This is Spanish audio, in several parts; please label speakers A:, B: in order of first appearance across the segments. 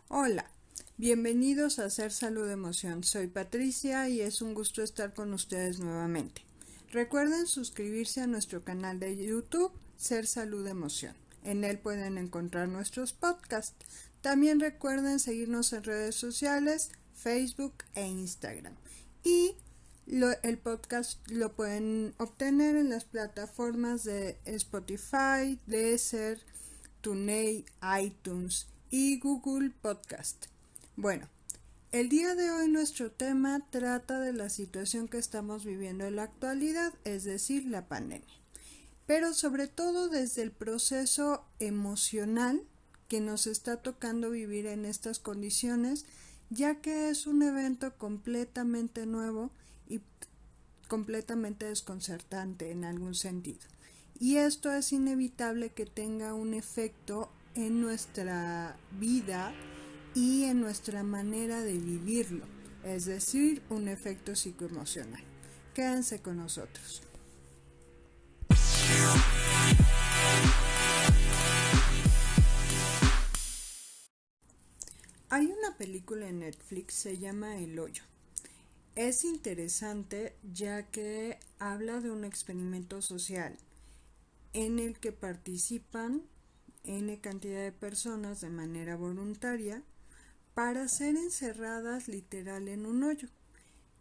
A: Hola, bienvenidos a Ser Salud Emoción. Soy Patricia y es un gusto estar con ustedes nuevamente. Recuerden suscribirse a nuestro canal de YouTube Ser Salud Emoción. En él pueden encontrar nuestros podcasts. También recuerden seguirnos en redes sociales, Facebook e Instagram. Y el podcast lo pueden obtener en las plataformas de Spotify, Deezer, TuneIn, iTunes y Google Podcast. Bueno, el día de hoy nuestro tema trata de la situación que estamos viviendo en la actualidad, es decir, la pandemia. Pero sobre todo desde el proceso emocional que nos está tocando vivir en estas condiciones, ya que es un evento completamente nuevo y completamente desconcertante en algún sentido. Y esto es inevitable que tenga un efecto en nuestra vida y en nuestra manera de vivirlo, es decir, un efecto psicoemocional. Quédense con nosotros. Hay una película en Netflix, se llama El Hoyo. Es interesante ya que habla de un experimento social en el que participan N cantidad de personas de manera voluntaria para ser encerradas literal en un hoyo.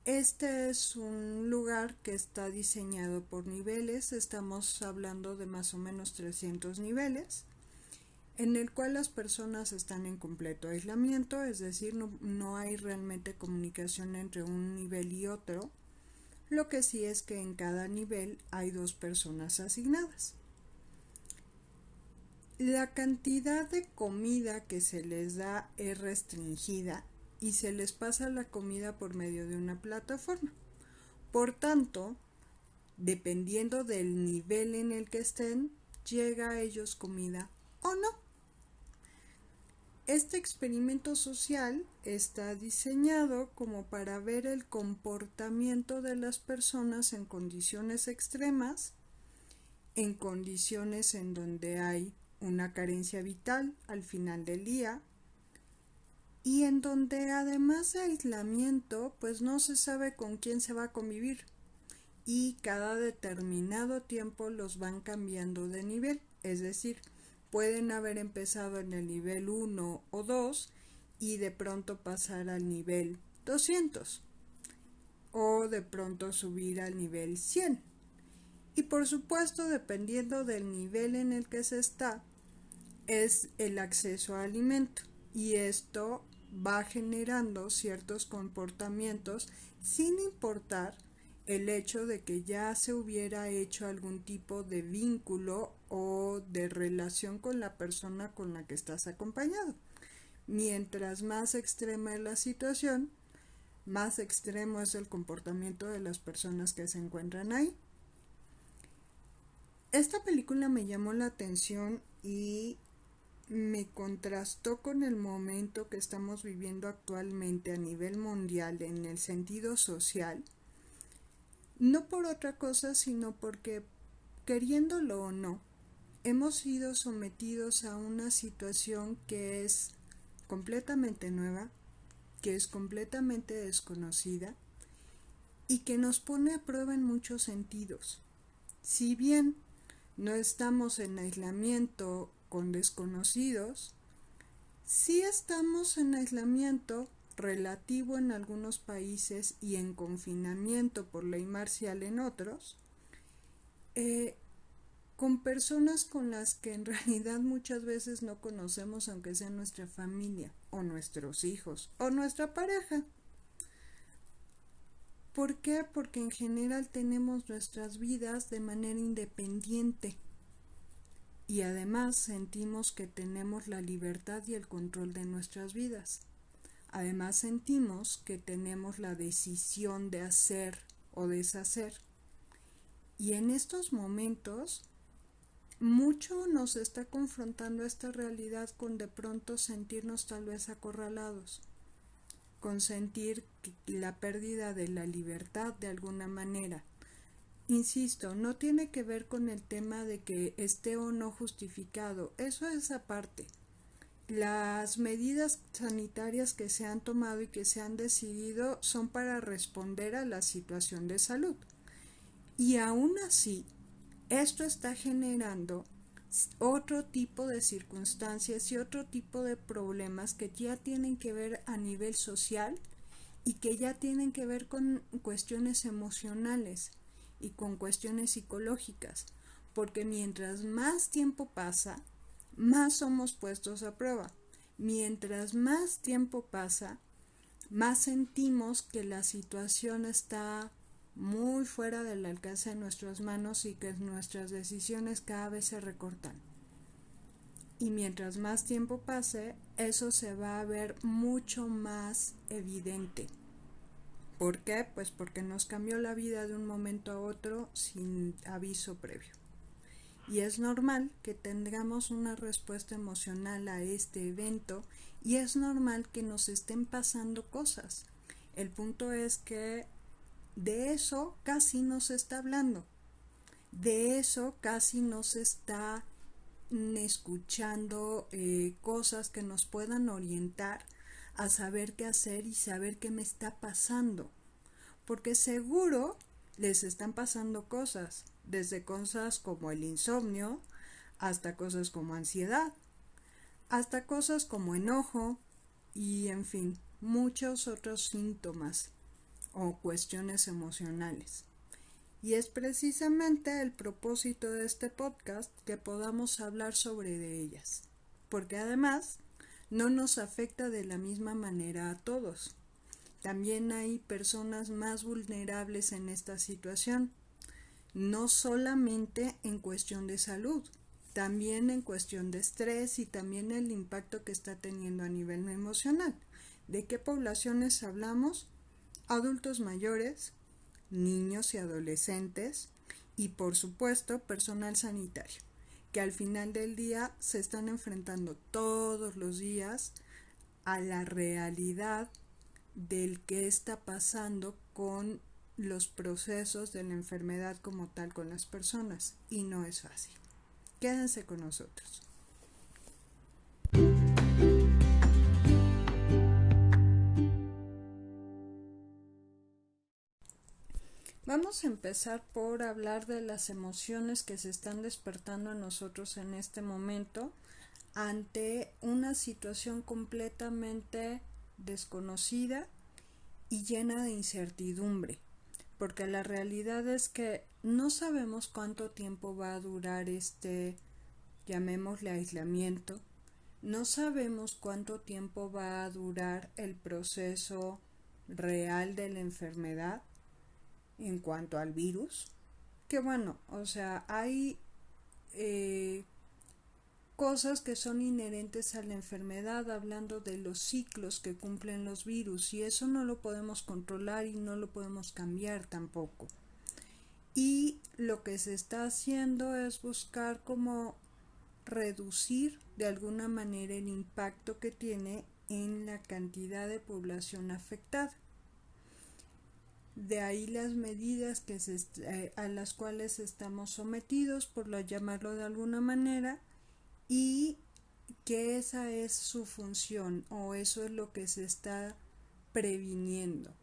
A: Este es un lugar que está diseñado por niveles, estamos hablando de más o menos 300 niveles, en el cual las personas están en completo aislamiento, es decir, no hay realmente comunicación entre un nivel y otro. Lo que sí es que en cada nivel hay 2 personas asignadas. La cantidad de comida que se les da es restringida y se les pasa la comida por medio de una plataforma. Por tanto, dependiendo del nivel en el que estén, llega a ellos comida o no. Este experimento social está diseñado como para ver el comportamiento de las personas en condiciones extremas, en condiciones en donde hay una carencia vital al final del día y en donde además de aislamiento pues no se sabe con quién se va a convivir y cada determinado tiempo los van cambiando de nivel, es decir, pueden haber empezado en el nivel 1 o 2 y de pronto pasar al nivel 200 o de pronto subir al nivel 100. Y por supuesto, dependiendo del nivel en el que se está, es el acceso a alimento. Y esto va generando ciertos comportamientos sin importar el hecho de que ya se hubiera hecho algún tipo de vínculo o de relación con la persona con la que estás acompañado. Mientras más extrema es la situación, más extremo es el comportamiento de las personas que se encuentran ahí. Esta película me llamó la atención y me contrastó con el momento que estamos viviendo actualmente a nivel mundial en el sentido social, no por otra cosa, sino porque, queriéndolo o no, hemos sido sometidos a una situación que es completamente nueva, que es completamente desconocida y que nos pone a prueba en muchos sentidos. Si bien no estamos en aislamiento con desconocidos, sí estamos en aislamiento relativo en algunos países y en confinamiento por ley marcial en otros, con personas con las que en realidad muchas veces no conocemos, aunque sea nuestra familia o nuestros hijos o nuestra pareja. ¿Por qué? Porque en general tenemos nuestras vidas de manera independiente y además sentimos que tenemos la libertad y el control de nuestras vidas. Además sentimos que tenemos la decisión de hacer o deshacer. Y en estos momentos mucho nos está confrontando esta realidad con de pronto sentirnos tal vez acorralados, con sentir la pérdida de la libertad de alguna manera, insisto, no tiene que ver con el tema de que esté o no justificado, eso es aparte. Las medidas sanitarias que se han tomado y que se han decidido son para responder a la situación de salud. Y aún así, esto está generando otro tipo de circunstancias y otro tipo de problemas que ya tienen que ver a nivel social y que ya tienen que ver con cuestiones emocionales y con cuestiones psicológicas, porque mientras más tiempo pasa, más somos puestos a prueba. Mientras más tiempo pasa, más sentimos que la situación está muy fuera del alcance de nuestras manos y que nuestras decisiones cada vez se recortan. Y mientras más tiempo pase, eso se va a ver mucho más evidente. ¿Por qué? Pues porque nos cambió la vida de un momento a otro sin aviso previo. Y es normal que tengamos una respuesta emocional a este evento y es normal que nos estén pasando cosas. El punto es que de eso casi no se está hablando. De eso casi no se está escuchando cosas que nos puedan orientar a saber qué hacer y saber qué me está pasando. Porque seguro les están pasando cosas, desde cosas como el insomnio, hasta cosas como ansiedad, hasta cosas como enojo y, en fin, muchos otros síntomas o cuestiones emocionales. Y es precisamente el propósito de este podcast que podamos hablar sobre de ellas, porque además no nos afecta de la misma manera a todos. También hay personas más vulnerables en esta situación, no solamente en cuestión de salud, también en cuestión de estrés y también el impacto que está teniendo a nivel emocional. ¿De qué poblaciones hablamos? Adultos mayores, niños y adolescentes y por supuesto personal sanitario, que al final del día se están enfrentando todos los días a la realidad del que está pasando con los procesos de la enfermedad como tal con las personas y no es fácil. Quédense con nosotros. Vamos a empezar por hablar de las emociones que se están despertando en nosotros en este momento ante una situación completamente desconocida y llena de incertidumbre, porque la realidad es que no sabemos cuánto tiempo va a durar llamémosle aislamiento, no sabemos cuánto tiempo va a durar el proceso real de la enfermedad en cuanto al virus, que bueno, o sea, hay cosas que son inherentes a la enfermedad, hablando de los ciclos que cumplen los virus, y eso no lo podemos controlar y no lo podemos cambiar tampoco. Y lo que se está haciendo es buscar cómo reducir de alguna manera el impacto que tiene en la cantidad de población afectada. De ahí las medidas a las cuales estamos sometidos, por llamarlo de alguna manera, y que esa es su función o eso es lo que se está previniendo.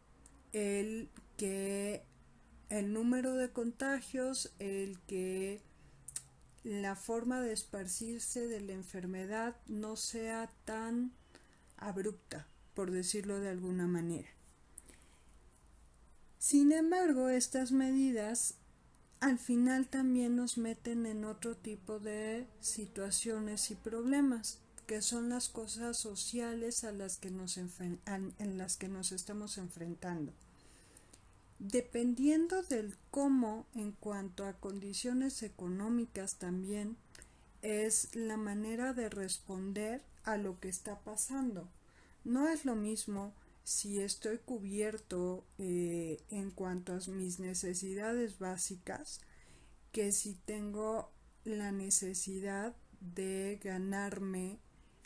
A: El que el número de contagios, el que la forma de esparcirse de la enfermedad no sea tan abrupta, por decirlo de alguna manera. Sin embargo, estas medidas al final también nos meten en otro tipo de situaciones y problemas, que son las cosas sociales en las que nos estamos enfrentando. Dependiendo del cómo, en cuanto a condiciones económicas también, es la manera de responder a lo que está pasando. No es lo mismo si estoy cubierto en cuanto a mis necesidades básicas que si tengo la necesidad de ganarme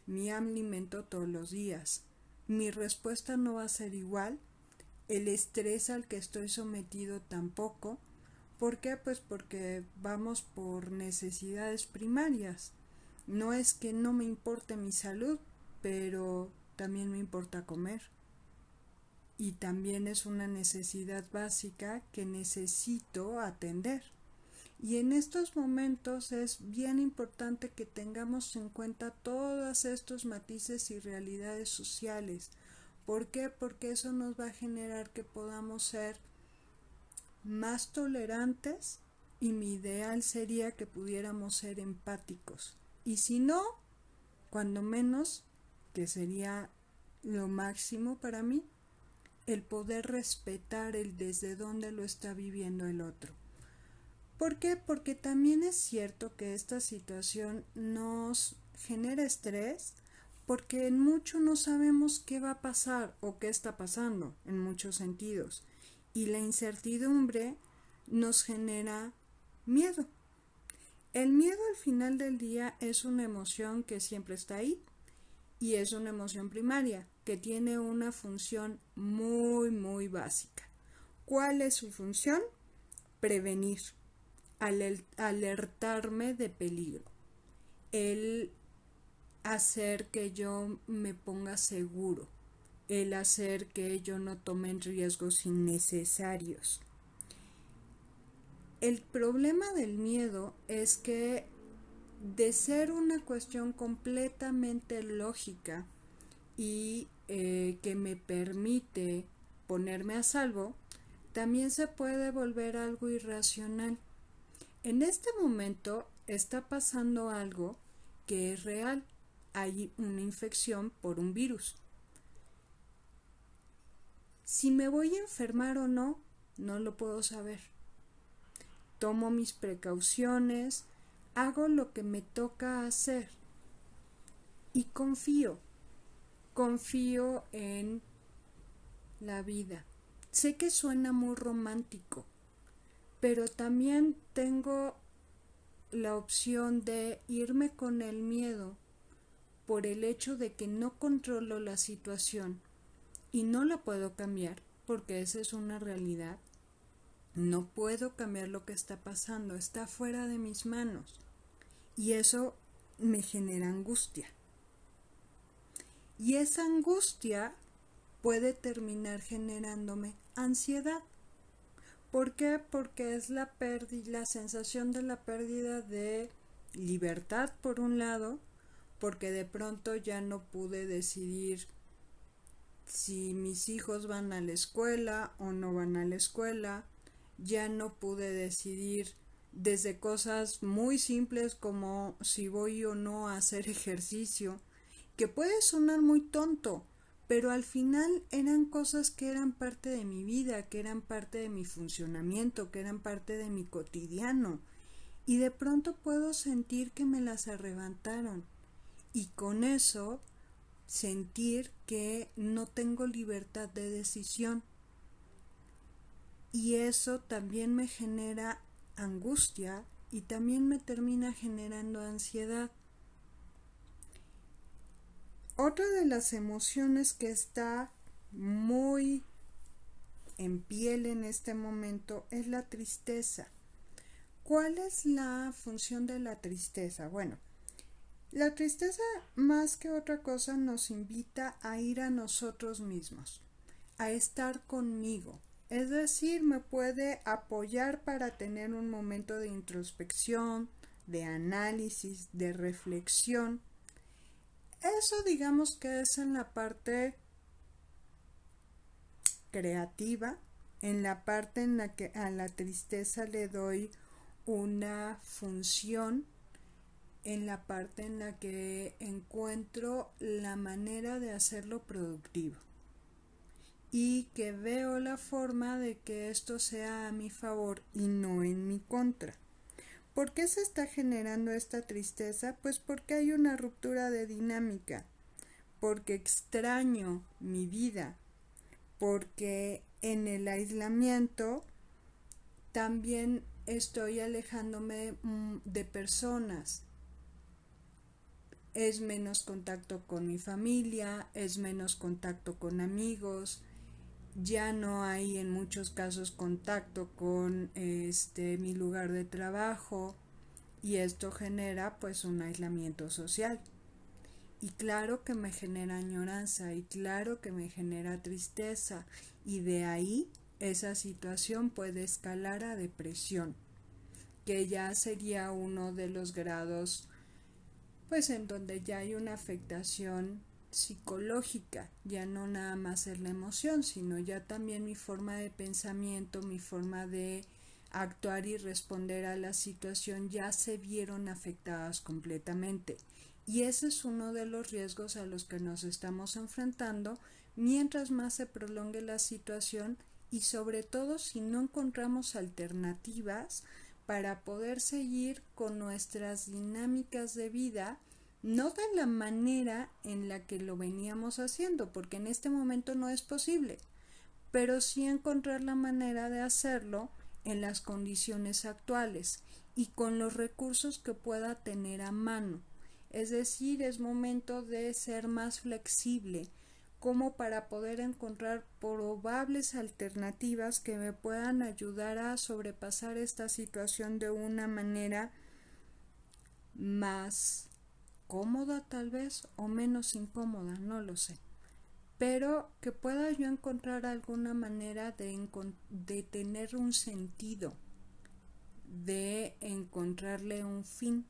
A: mi alimento todos los días. Mi respuesta no va a ser igual, el estrés al que estoy sometido tampoco, ¿Por qué? Pues porque vamos por necesidades primarias. No es que no me importe mi salud, pero también me importa comer. Y también es una necesidad básica que necesito atender. Y en estos momentos es bien importante que tengamos en cuenta todos estos matices y realidades sociales. ¿Por qué? Porque eso nos va a generar que podamos ser más tolerantes y mi ideal sería que pudiéramos ser empáticos. Y si no, cuando menos, que sería lo máximo para mí, el poder respetar el desde dónde lo está viviendo el otro. ¿Por qué? Porque también es cierto que esta situación nos genera estrés porque en mucho no sabemos qué va a pasar o qué está pasando en muchos sentidos. Y la incertidumbre nos genera miedo. El miedo al final del día es una emoción que siempre está ahí y es una emoción primaria que tiene una función muy básica. ¿Cuál es su función? Prevenir, alertarme de peligro, el hacer que yo me ponga seguro, el hacer que yo no tome riesgos innecesarios. El problema del miedo es que de ser una cuestión completamente lógica y que me permite ponerme a salvo, también se puede volver algo irracional. En este momento está pasando algo que es real. Hay una infección por un virus. Si me voy a enfermar o no, no lo puedo saber. Tomo mis precauciones, hago lo que me toca hacer y confío en la vida. Sé que suena muy romántico, pero también tengo la opción de irme con el miedo por el hecho de que no controlo la situación y no la puedo cambiar, porque esa es una realidad. No puedo cambiar lo que está pasando, está fuera de mis manos. Y eso me genera angustia. Y esa angustia puede terminar generándome ansiedad. ¿Por qué? Porque es la sensación de la pérdida de libertad por un lado, porque de pronto ya no pude decidir si mis hijos van a la escuela o no van a la escuela, ya no pude decidir desde cosas muy simples como si voy o no a hacer ejercicio, que puede sonar muy tonto, pero al final eran cosas que eran parte de mi vida, que eran parte de mi funcionamiento, que eran parte de mi cotidiano, y de pronto puedo sentir que me las arrebataron, y con eso sentir que no tengo libertad de decisión. Y eso también me genera angustia y también me termina generando ansiedad. Otra de las emociones que está muy en piel en este momento es la tristeza. ¿Cuál es la función de la tristeza? Bueno, la tristeza más que otra cosa nos invita a ir a nosotros mismos, a estar conmigo. Es decir, me puede apoyar para tener un momento de introspección, de análisis, de reflexión. Eso digamos que es en la parte creativa, en la parte en la que a la tristeza le doy una función, en la parte en la que encuentro la manera de hacerlo productivo y que veo la forma de que esto sea a mi favor y no en mi contra. ¿Por qué se está generando esta tristeza? Pues porque hay una ruptura de dinámica, porque extraño mi vida, porque en el aislamiento también estoy alejándome de personas. Es menos contacto con mi familia, es menos contacto con amigos, ya no hay en muchos casos contacto con mi lugar de trabajo y esto genera pues un aislamiento social. Y claro que me genera añoranza y claro que me genera tristeza y de ahí esa situación puede escalar a depresión, que ya sería uno de los grados pues en donde ya hay una afectación psicológica, ya no nada más es la emoción, sino ya también mi forma de pensamiento, mi forma de actuar y responder a la situación ya se vieron afectadas completamente. Y ese es uno de los riesgos a los que nos estamos enfrentando mientras más se prolongue la situación y sobre todo si no encontramos alternativas para poder seguir con nuestras dinámicas de vida, no de la manera en la que lo veníamos haciendo, porque en este momento no es posible, pero sí encontrar la manera de hacerlo en las condiciones actuales y con los recursos que pueda tener a mano. Es decir, es momento de ser más flexible, como para poder encontrar probables alternativas que me puedan ayudar a sobrepasar esta situación de una manera más cómoda tal vez o menos incómoda, no lo sé, pero que pueda yo encontrar alguna manera de tener un sentido, de encontrarle un fin.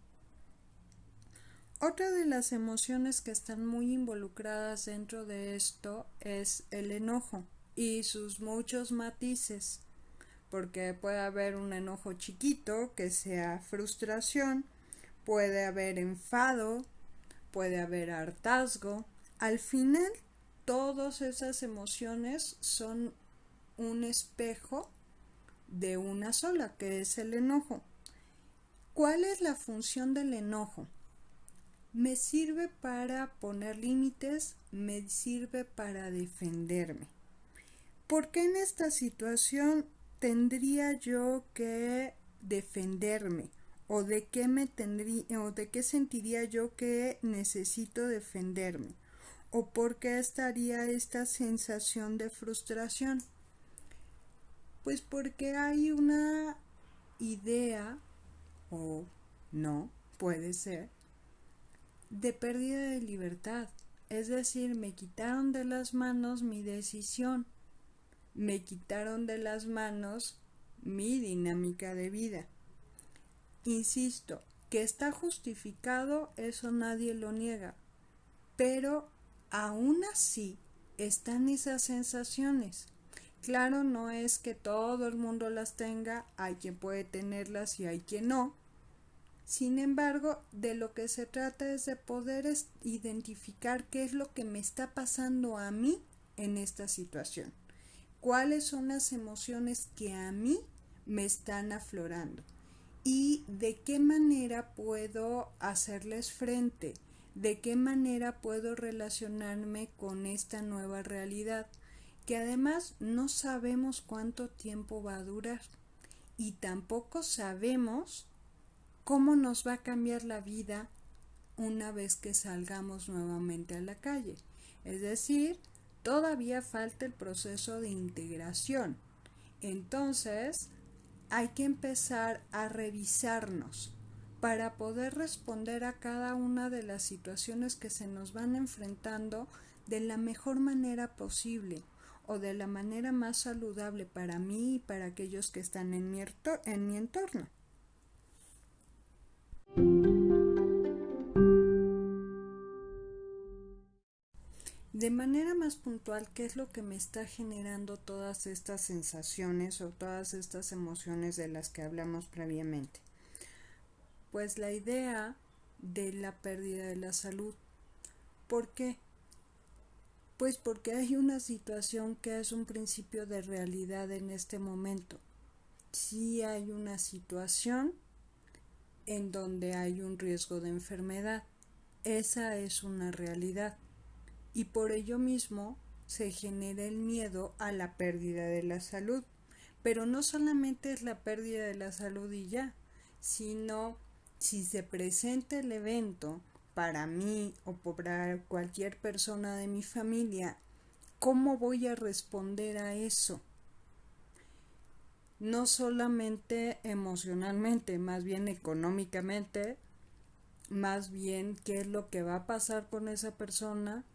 A: Otra de las emociones que están muy involucradas dentro de esto es el enojo y sus muchos matices, porque puede haber un enojo chiquito que sea frustración, puede haber enfado, puede haber hartazgo. Al final, todas esas emociones son un espejo de una sola, que es el enojo. ¿Cuál es la función del enojo? Me sirve para poner límites, me sirve para defenderme. ¿Por qué en esta situación tendría yo que defenderme? ¿O de qué me tendría, o de qué sentiría yo que necesito defenderme? ¿O por qué estaría esta sensación de frustración? Pues porque hay una idea, o no, puede ser, de pérdida de libertad. Es decir, me quitaron de las manos mi decisión, me quitaron de las manos mi dinámica de vida. Insisto, que está justificado, eso nadie lo niega, pero aún así están esas sensaciones. Claro, no es que todo el mundo las tenga, hay quien puede tenerlas y hay quien no. Sin embargo, de lo que se trata es de poder identificar qué es lo que me está pasando a mí en esta situación. ¿Cuáles son las emociones que a mí me están aflorando? ¿Y de qué manera puedo hacerles frente? ¿De qué manera puedo relacionarme con esta nueva realidad? Que además no sabemos cuánto tiempo va a durar y tampoco sabemos cómo nos va a cambiar la vida una vez que salgamos nuevamente a la calle. Es decir, todavía falta el proceso de integración. Entonces, hay que empezar a revisarnos para poder responder a cada una de las situaciones que se nos van enfrentando de la mejor manera posible o de la manera más saludable para mí y para aquellos que están en mi entorno. De manera más puntual, ¿qué es lo que me está generando todas estas sensaciones o todas estas emociones de las que hablamos previamente? Pues la idea de la pérdida de la salud. ¿Por qué? Pues porque hay una situación que es un principio de realidad en este momento. Sí hay una situación en donde hay un riesgo de enfermedad. Esa es una realidad. Y por ello mismo se genera el miedo a la pérdida de la salud. Pero no solamente es la pérdida de la salud y ya, sino si se presenta el evento para mí o para cualquier persona de mi familia ¿cómo voy a responder a eso? No solamente emocionalmente, más bien económicamente, más bien qué es lo que va a pasar con esa persona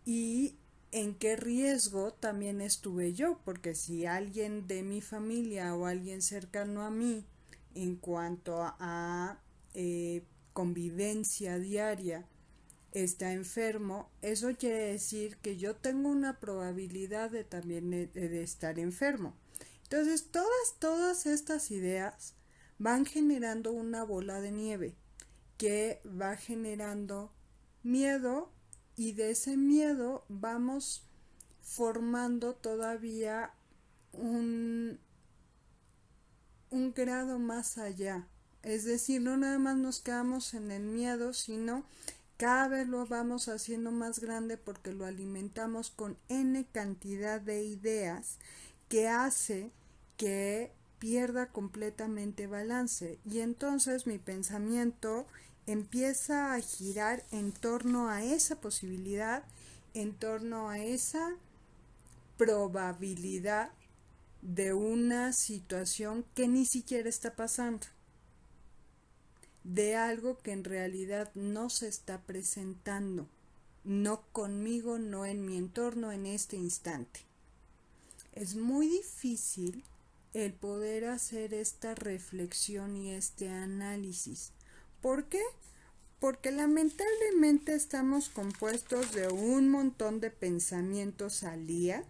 A: y en qué riesgo también estuve yo, porque si alguien de mi familia o alguien cercano a mí en cuanto a convivencia diaria está enfermo, eso quiere decir que yo tengo una probabilidad de también de estar enfermo. Entonces todas estas ideas van generando una bola de nieve que va generando miedo, y de ese miedo vamos formando todavía un grado más allá. Es decir, no nada más nos quedamos en el miedo, sino cada vez lo vamos haciendo más grande porque lo alimentamos con N cantidad de ideas que hace que pierda completamente balance. Y entonces mi pensamiento empieza a girar en torno a esa posibilidad, en torno a esa probabilidad de una situación que ni siquiera está pasando, de algo que en realidad no se está presentando, no conmigo, no en mi entorno en este instante. Es muy difícil el poder hacer esta reflexión y este análisis. ¿Por qué? Porque lamentablemente estamos compuestos de un montón de pensamientos al día,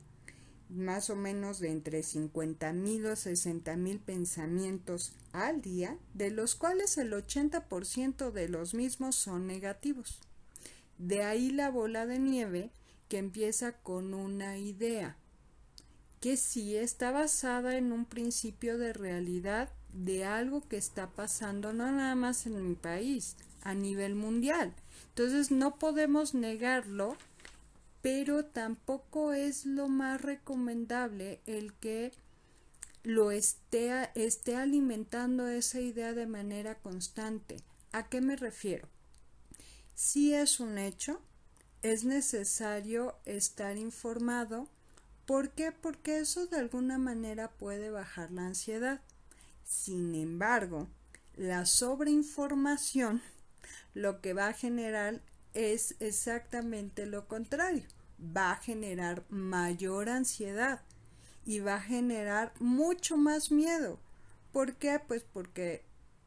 A: más o menos de entre 50,000 o 60,000 pensamientos al día, de los cuales el 80% de los mismos son negativos. De ahí la bola de nieve que empieza con una idea, que sí está basada en un principio de realidad de algo que está pasando no nada más en mi país, a nivel mundial. Entonces no podemos negarlo, pero tampoco es lo más recomendable el que lo esté alimentando esa idea de manera constante. ¿A qué me refiero? Si es un hecho, es necesario estar informado. ¿Por qué? Porque eso de alguna manera puede bajar la ansiedad. Sin embargo, la sobreinformación lo que va a generar es exactamente lo contrario. Va a generar mayor ansiedad y va a generar mucho más miedo. ¿Por qué? Pues porque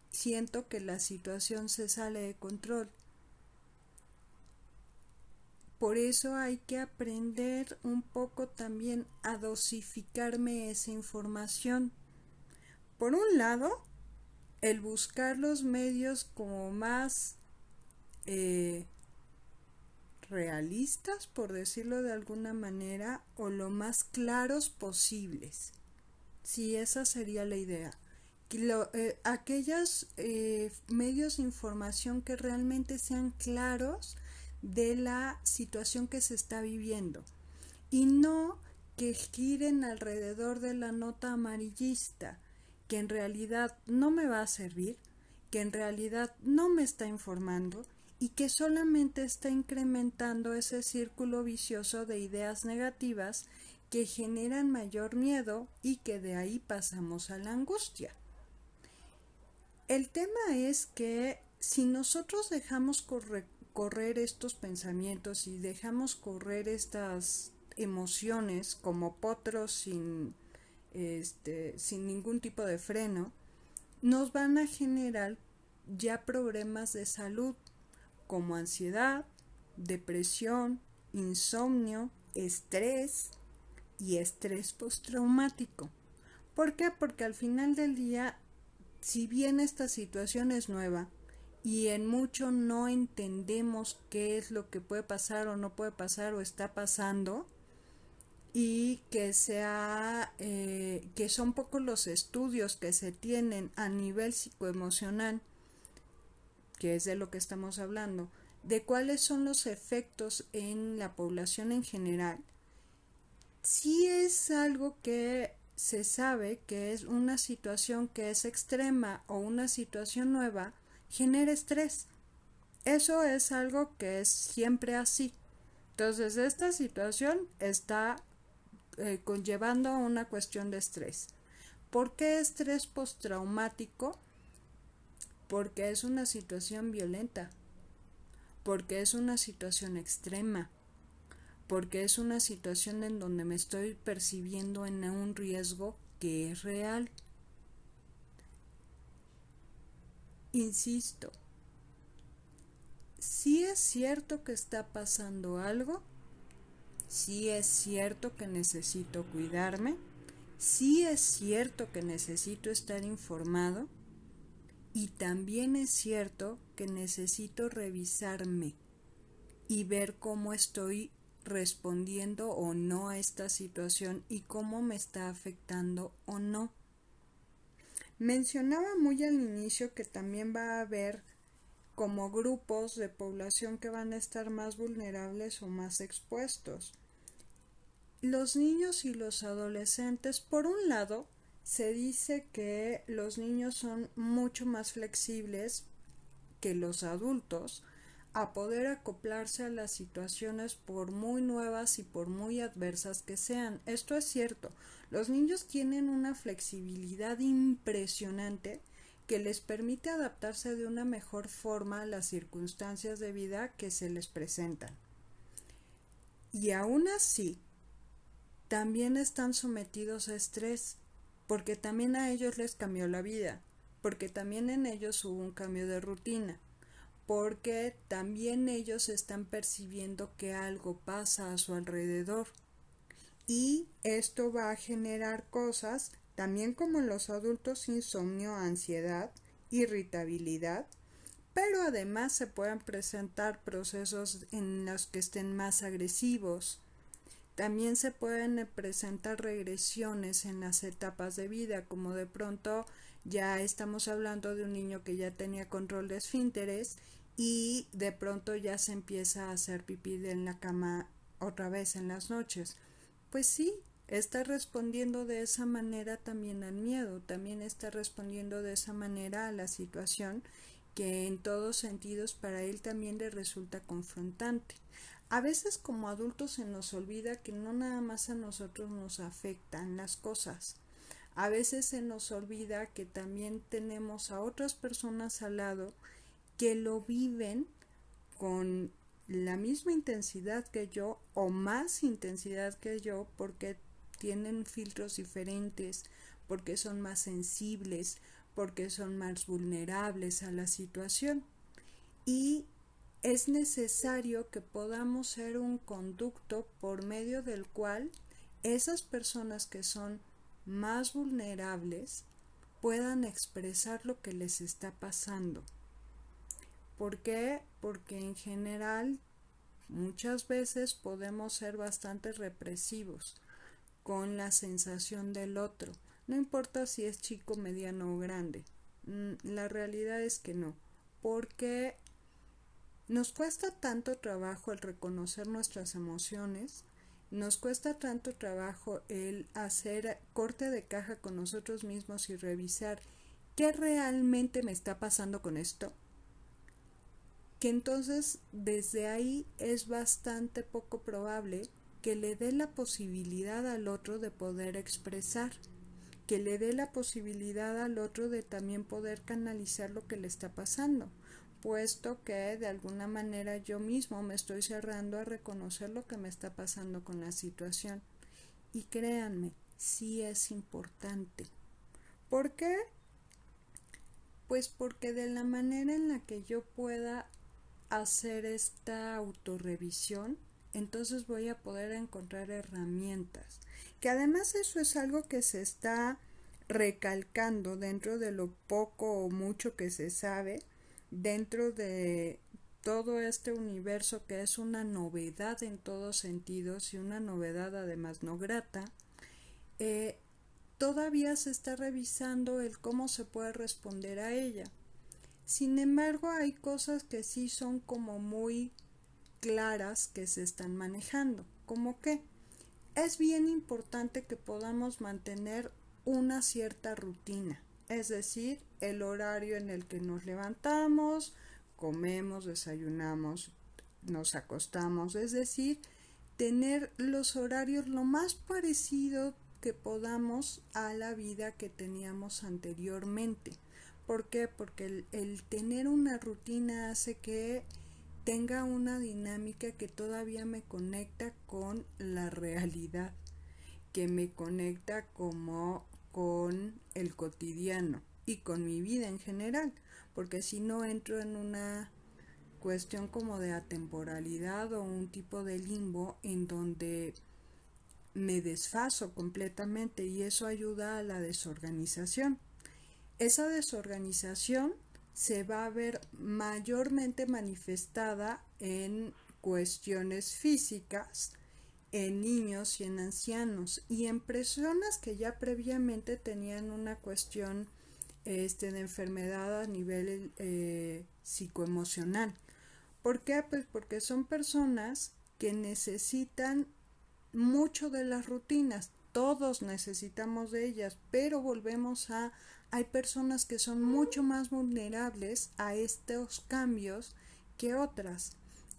A: siento que la situación se sale de control. Por eso hay que aprender un poco también a dosificarme esa información. Por un lado, el buscar los medios como más realistas, por decirlo de alguna manera, o lo más claros posibles. Sí, esa sería la idea. Aquellos medios de información que realmente sean claros de la situación que se está viviendo y no que giren alrededor de la nota amarillista, que en realidad no me va a servir, que en realidad no me está informando y que solamente está incrementando ese círculo vicioso de ideas negativas que generan mayor miedo y que de ahí pasamos a la angustia. El tema es que si nosotros dejamos correr estos pensamientos y dejamos correr estas emociones como potros sin ningún tipo de freno, nos van a generar ya problemas de salud como ansiedad, depresión, insomnio, estrés y estrés postraumático. ¿Por qué? Porque al final del día, si bien esta situación es nueva y en mucho no entendemos qué es lo que puede pasar o no puede pasar o está pasando, y que son pocos los estudios que se tienen a nivel psicoemocional, que es de lo que estamos hablando, de cuáles son los efectos en la población en general. Sí es algo que se sabe que es una situación que es extrema o una situación nueva, genera estrés. Eso es algo que es siempre así. Entonces, esta situación está conllevando a una cuestión de estrés. ¿Por qué estrés postraumático? Porque es una situación violenta, porque es una situación extrema, porque es una situación en donde me estoy percibiendo en un riesgo que es real. Insisto, sí es cierto que está pasando algo, sí es cierto que necesito cuidarme, sí es cierto que necesito estar informado y también es cierto que necesito revisarme y ver cómo estoy respondiendo o no a esta situación y cómo me está afectando o no. Mencionaba muy al inicio que también va a haber como grupos de población que van a estar más vulnerables o más expuestos. Los niños y los adolescentes, por un lado, se dice que los niños son mucho más flexibles que los adultos a poder acoplarse a las situaciones por muy nuevas y por muy adversas que sean. Esto es cierto. Los niños tienen una flexibilidad impresionante que les permite adaptarse de una mejor forma a las circunstancias de vida que se les presentan. Y aún así, también están sometidos a estrés, porque también a ellos les cambió la vida, porque también en ellos hubo un cambio de rutina, porque también ellos están percibiendo que algo pasa a su alrededor. Y esto va a generar cosas, también como en los adultos, insomnio, ansiedad, irritabilidad, pero además se pueden presentar procesos en los que estén más agresivos. También se pueden presentar regresiones en las etapas de vida, como de pronto ya estamos hablando de un niño que ya tenía control de esfínteres y de pronto ya se empieza a hacer pipí en la cama otra vez en las noches. Pues sí, está respondiendo de esa manera también al miedo, también está respondiendo de esa manera a la situación que en todos sentidos para él también le resulta confrontante. A veces como adultos se nos olvida que no nada más a nosotros nos afectan las cosas. A veces se nos olvida que también tenemos a otras personas al lado que lo viven con la misma intensidad que yo o más intensidad que yo porque tienen filtros diferentes, porque son más sensibles, porque son más vulnerables a la situación. Y es necesario que podamos ser un conducto por medio del cual esas personas que son más vulnerables puedan expresar lo que les está pasando. ¿Por qué? Porque en general muchas veces podemos ser bastante represivos con la sensación del otro. No importa si es chico, mediano o grande. La realidad es que no. Porque nos cuesta tanto trabajo el reconocer nuestras emociones, nos cuesta tanto trabajo el hacer corte de caja con nosotros mismos y revisar qué realmente me está pasando con esto, que entonces desde ahí es bastante poco probable que le dé la posibilidad al otro de poder expresar, que le dé la posibilidad al otro de también poder canalizar lo que le está pasando, puesto que de alguna manera yo mismo me estoy cerrando a reconocer lo que me está pasando con la situación. Y créanme, sí es importante. ¿Por qué? Pues porque de la manera en la que yo pueda hacer esta autorrevisión, entonces voy a poder encontrar herramientas. Que además eso es algo que se está recalcando dentro de lo poco o mucho que se sabe, dentro de todo este universo que es una novedad en todos sentidos y una novedad además no grata. Todavía se está revisando el cómo se puede responder a ella. Sin embargo, hay cosas que sí son como muy claras que se están manejando. ¿Cómo qué? Es bien importante que podamos mantener una cierta rutina, es decir, el horario en el que nos levantamos, comemos, desayunamos, nos acostamos, es decir, tener los horarios lo más parecido que podamos a la vida que teníamos anteriormente. ¿Por qué? Porque el tener una rutina hace que tenga una dinámica que todavía me conecta con la realidad, que me conecta como con el cotidiano y con mi vida en general, porque si no entro en una cuestión como de atemporalidad o un tipo de limbo en donde me desfaso completamente y eso ayuda a la desorganización. Esa desorganización se va a ver mayormente manifestada en cuestiones físicas, en niños y en ancianos y en personas que ya previamente tenían una cuestión de enfermedad a nivel psicoemocional. ¿Por qué? Pues porque son personas que necesitan mucho de las rutinas, todos necesitamos de ellas, pero volvemos a, hay personas que son mucho más vulnerables a estos cambios que otras,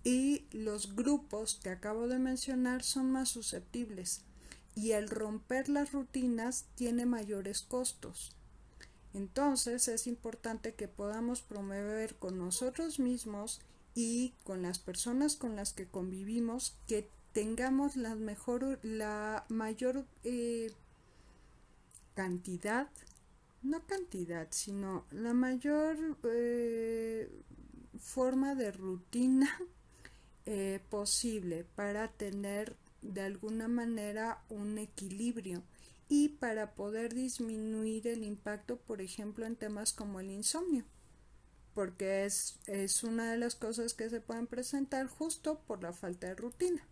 A: y los grupos que acabo de mencionar son más susceptibles, y el romper las rutinas tiene mayores costos. Entonces es importante que podamos promover con nosotros mismos y con las personas con las que convivimos que tengamos la mayor cantidad, no cantidad, sino la mayor forma de rutina posible para tener de alguna manera un equilibrio y para poder disminuir el impacto, por ejemplo, en temas como el insomnio, porque es una de las cosas que se pueden presentar justo por la falta de rutina.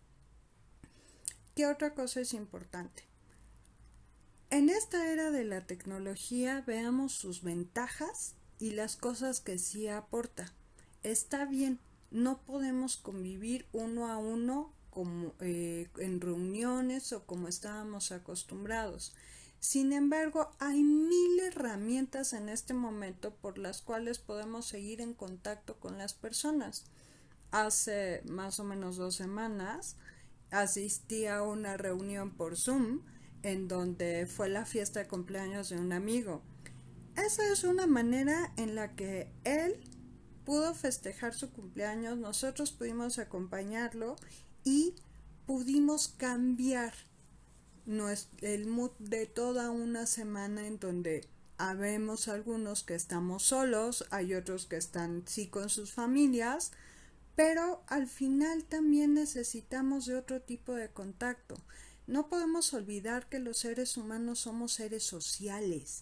A: ¿Qué otra cosa es importante? En esta era de la tecnología veamos sus ventajas y las cosas que sí aporta. Está bien, no podemos convivir uno a uno como en reuniones o como estábamos acostumbrados. Sin embargo, hay 1000 herramientas en este momento por las cuales podemos seguir en contacto con las personas. Hace más o menos 2 semanas asistí a una reunión por Zoom en donde fue la fiesta de cumpleaños de un amigo. Esa es una manera en la que él pudo festejar su cumpleaños, nosotros pudimos acompañarlo y pudimos cambiar el mood de toda una semana en donde habemos algunos que estamos solos, hay otros que están sí con sus familias, pero al final también necesitamos de otro tipo de contacto. No podemos olvidar que los seres humanos somos seres sociales.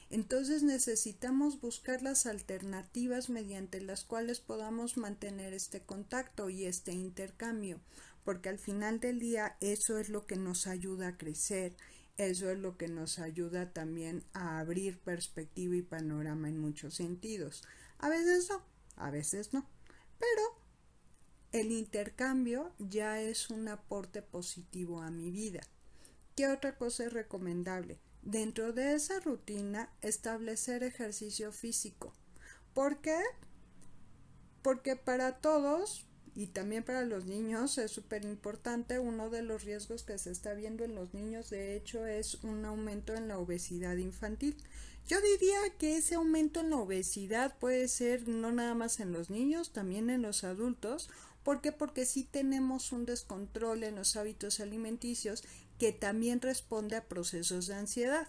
A: Entonces necesitamos buscar las alternativas mediante las cuales podamos mantener este contacto y este intercambio, porque al final del día eso es lo que nos ayuda a crecer, eso es lo que nos ayuda también a abrir perspectiva y panorama en muchos sentidos. A veces no, pero el intercambio ya es un aporte positivo a mi vida. ¿Qué otra cosa es recomendable? Dentro de esa rutina, establecer ejercicio físico. ¿Por qué? Porque para todos y también para los niños es súper importante. Uno de los riesgos que se está viendo en los niños, de hecho, es un aumento en la obesidad infantil. Yo diría que ese aumento en la obesidad puede ser no nada más en los niños, también en los adultos. ¿Por qué? Porque sí tenemos un descontrol en los hábitos alimenticios que también responde a procesos de ansiedad.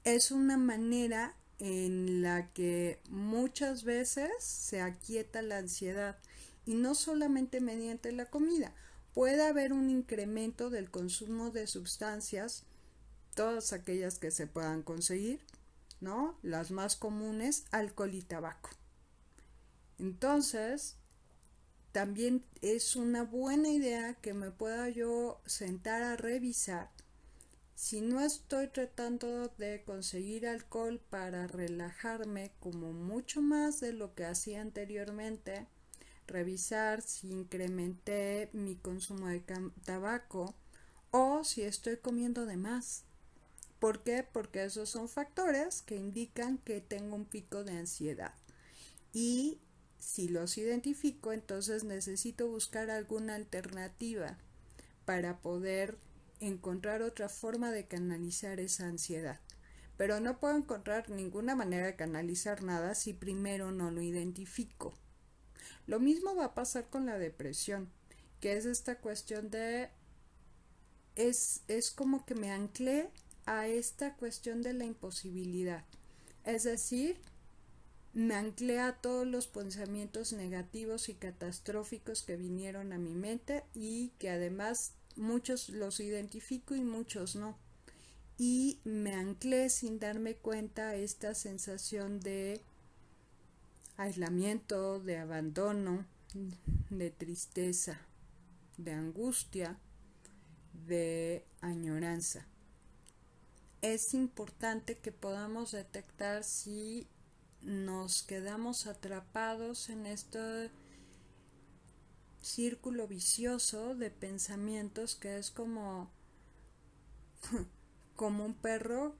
A: Es una manera en la que muchas veces se aquieta la ansiedad y no solamente mediante la comida. Puede haber un incremento del consumo de sustancias, todas aquellas que se puedan conseguir, ¿no? Las más comunes, alcohol y tabaco. Entonces, también es una buena idea que me pueda yo sentar a revisar si no estoy tratando de conseguir alcohol para relajarme como mucho más de lo que hacía anteriormente, revisar si incrementé mi consumo de tabaco o si estoy comiendo de más. ¿Por qué? Porque esos son factores que indican que tengo un pico de ansiedad. Y si los identifico, entonces necesito buscar alguna alternativa para poder encontrar otra forma de canalizar esa ansiedad. Pero no puedo encontrar ninguna manera de canalizar nada si primero no lo identifico. Lo mismo va a pasar con la depresión, que es esta cuestión de... Es como que me anclé a esta cuestión de la imposibilidad. Es decir, me anclé a todos los pensamientos negativos y catastróficos que vinieron a mi mente y que además muchos los identifico y muchos no. Y me anclé sin darme cuenta a esta sensación de aislamiento, de abandono, de tristeza, de angustia, de añoranza. Es importante que podamos detectar si nos quedamos atrapados en este círculo vicioso de pensamientos que es como un perro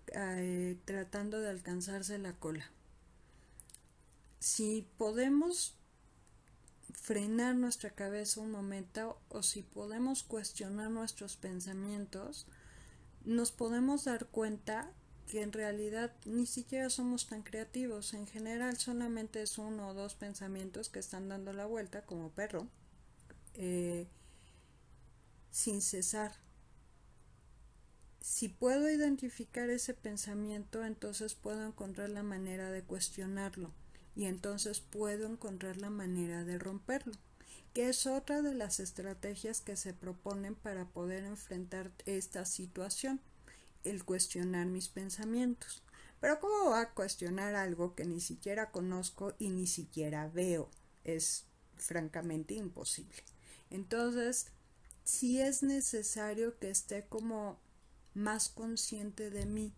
A: tratando de alcanzarse la cola. Si podemos frenar nuestra cabeza un momento o si podemos cuestionar nuestros pensamientos, nos podemos dar cuenta que en realidad ni siquiera somos tan creativos. En general solamente es uno o dos pensamientos que están dando la vuelta como perro, sin cesar. Si puedo identificar ese pensamiento, entonces puedo encontrar la manera de cuestionarlo y entonces puedo encontrar la manera de romperlo, que es otra de las estrategias que se proponen para poder enfrentar esta situación, el cuestionar mis pensamientos. Pero ¿cómo voy a cuestionar algo que ni siquiera conozco y ni siquiera veo? Es francamente imposible. Entonces, sí es necesario que esté como más consciente de mí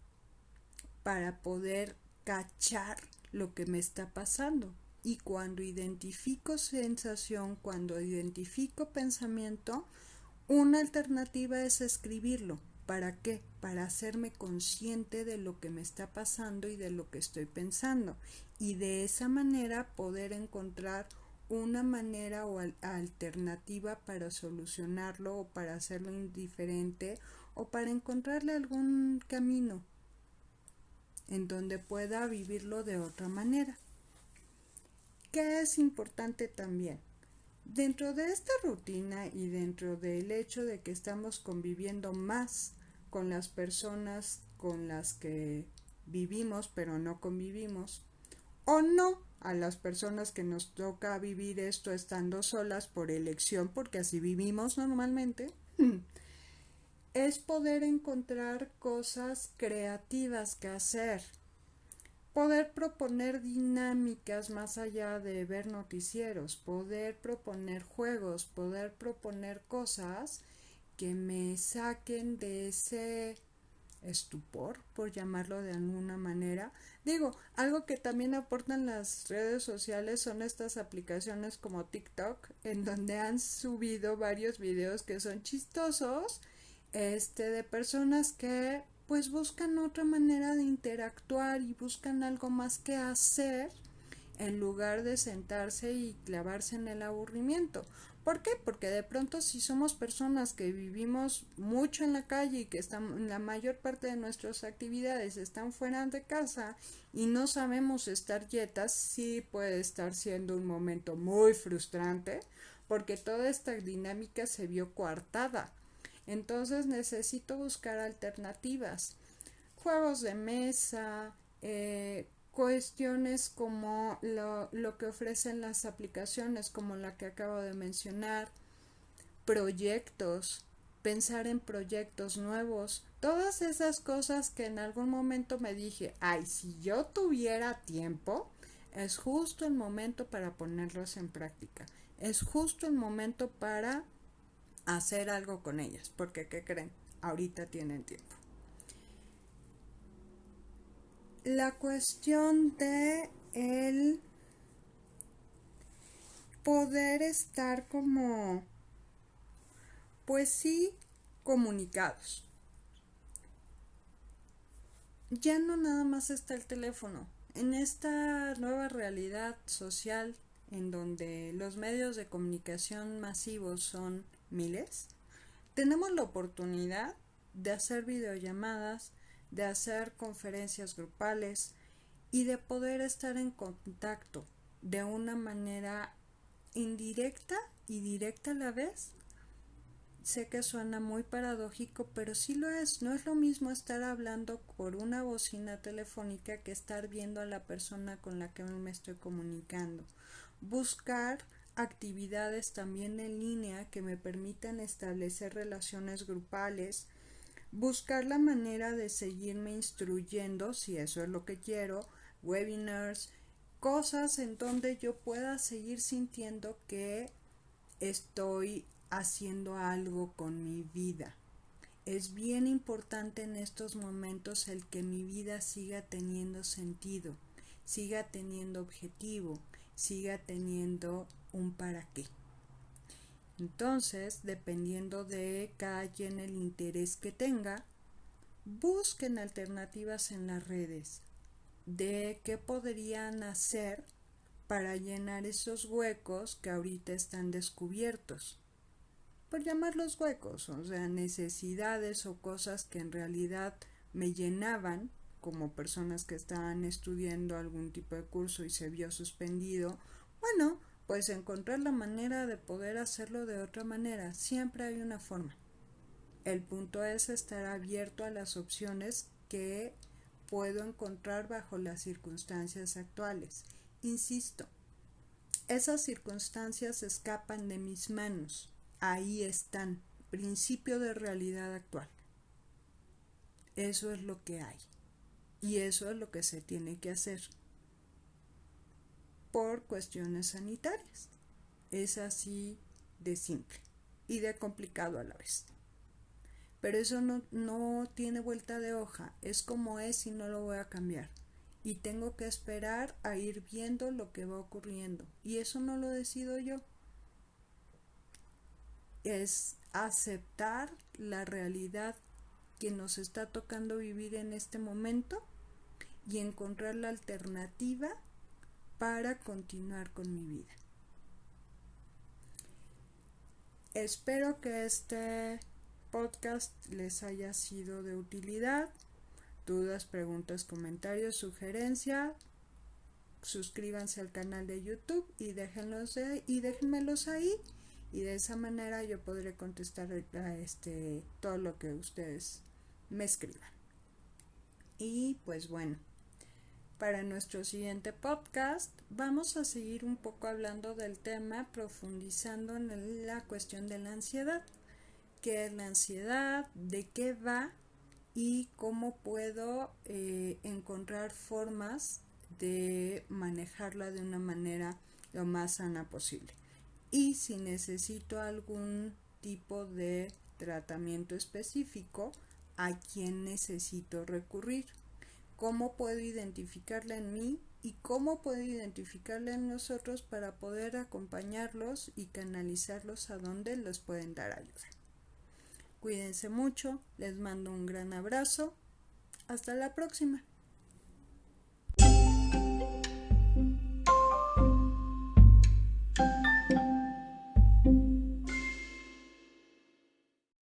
A: para poder cachar lo que me está pasando. Y cuando identifico sensación, cuando identifico pensamiento, una alternativa es escribirlo. ¿Para qué? Para hacerme consciente de lo que me está pasando y de lo que estoy pensando. Y de esa manera poder encontrar una manera o alternativa para solucionarlo o para hacerlo indiferente o para encontrarle algún camino en donde pueda vivirlo de otra manera. ¿Qué es importante también? Dentro de esta rutina y dentro del hecho de que estamos conviviendo más con las personas con las que vivimos pero no convivimos, o no a las personas que nos toca vivir esto estando solas por elección, porque así vivimos normalmente, es poder encontrar cosas creativas que hacer, poder proponer dinámicas más allá de ver noticieros, poder proponer juegos, poder proponer cosas que me saquen de ese estupor, por llamarlo de alguna manera. Digo, algo que también aportan las redes sociales son estas aplicaciones como TikTok, en donde han subido varios videos que son chistosos, de personas que pues buscan otra manera de interactuar y buscan algo más que hacer en lugar de sentarse y clavarse en el aburrimiento. ¿Por qué? Porque de pronto si somos personas que vivimos mucho en la calle y que están, la mayor parte de nuestras actividades están fuera de casa y no sabemos estar quietas, sí puede estar siendo un momento muy frustrante porque toda esta dinámica se vio coartada. Entonces necesito buscar alternativas, juegos de mesa, cuestiones como lo que ofrecen las aplicaciones como la que acabo de mencionar, proyectos, pensar en proyectos nuevos, todas esas cosas que en algún momento me dije, ay, si yo tuviera tiempo, es justo el momento para ponerlos en práctica, es justo el momento para hacer algo con ellas, porque ¿qué creen? Ahorita tienen tiempo. La cuestión de el poder estar como, pues sí, comunicados. Ya no nada más está el teléfono. En esta nueva realidad social en donde los medios de comunicación masivos son miles, tenemos la oportunidad de hacer videollamadas, de hacer conferencias grupales y de poder estar en contacto de una manera indirecta y directa a la vez. Sé que suena muy paradójico, pero sí lo es. No es lo mismo estar hablando por una bocina telefónica que estar viendo a la persona con la que me estoy comunicando. Buscar actividades también en línea que me permitan establecer relaciones grupales. Buscar la manera de seguirme instruyendo, si eso es lo que quiero, webinars, cosas en donde yo pueda seguir sintiendo que estoy haciendo algo con mi vida. Es bien importante en estos momentos el que mi vida siga teniendo sentido, siga teniendo objetivo, siga teniendo un para qué. Entonces, dependiendo de cada quien el interés que tenga, busquen alternativas en las redes de qué podrían hacer para llenar esos huecos que ahorita están descubiertos. Por llamarlos huecos, o sea, necesidades o cosas que en realidad me llenaban, como personas que estaban estudiando algún tipo de curso y se vio suspendido. Bueno, pues encontrar la manera de poder hacerlo de otra manera. Siempre hay una forma. El punto es estar abierto a las opciones que puedo encontrar bajo las circunstancias actuales. Insisto, esas circunstancias escapan de mis manos. Ahí están. Principio de realidad actual. Eso es lo que hay. Y eso es lo que se tiene que hacer. Por cuestiones sanitarias. Es así de simple y de complicado a la vez. Pero eso no tiene vuelta de hoja. Es como es y no lo voy a cambiar. Y tengo que esperar a ir viendo lo que va ocurriendo. Y eso no lo decido yo. Es aceptar la realidad que nos está tocando vivir en este momento y encontrar la alternativa para continuar con mi vida. Espero que este podcast les haya sido de utilidad. Dudas, preguntas, comentarios, sugerencias, suscríbanse al canal de YouTube y déjenmelos ahí, y de esa manera yo podré contestar todo lo que ustedes me escriban. Y pues bueno, para nuestro siguiente podcast vamos a seguir un poco hablando del tema, profundizando en la cuestión de la ansiedad. ¿Qué es la ansiedad? ¿De qué va? Y cómo puedo encontrar formas de manejarla de una manera lo más sana posible. Y si necesito algún tipo de tratamiento específico, ¿a quién necesito recurrir? ¿Cómo puedo identificarla en mí y cómo puedo identificarla en nosotros para poder acompañarlos y canalizarlos a donde les pueden dar ayuda? Cuídense mucho, les mando un gran abrazo. Hasta la próxima.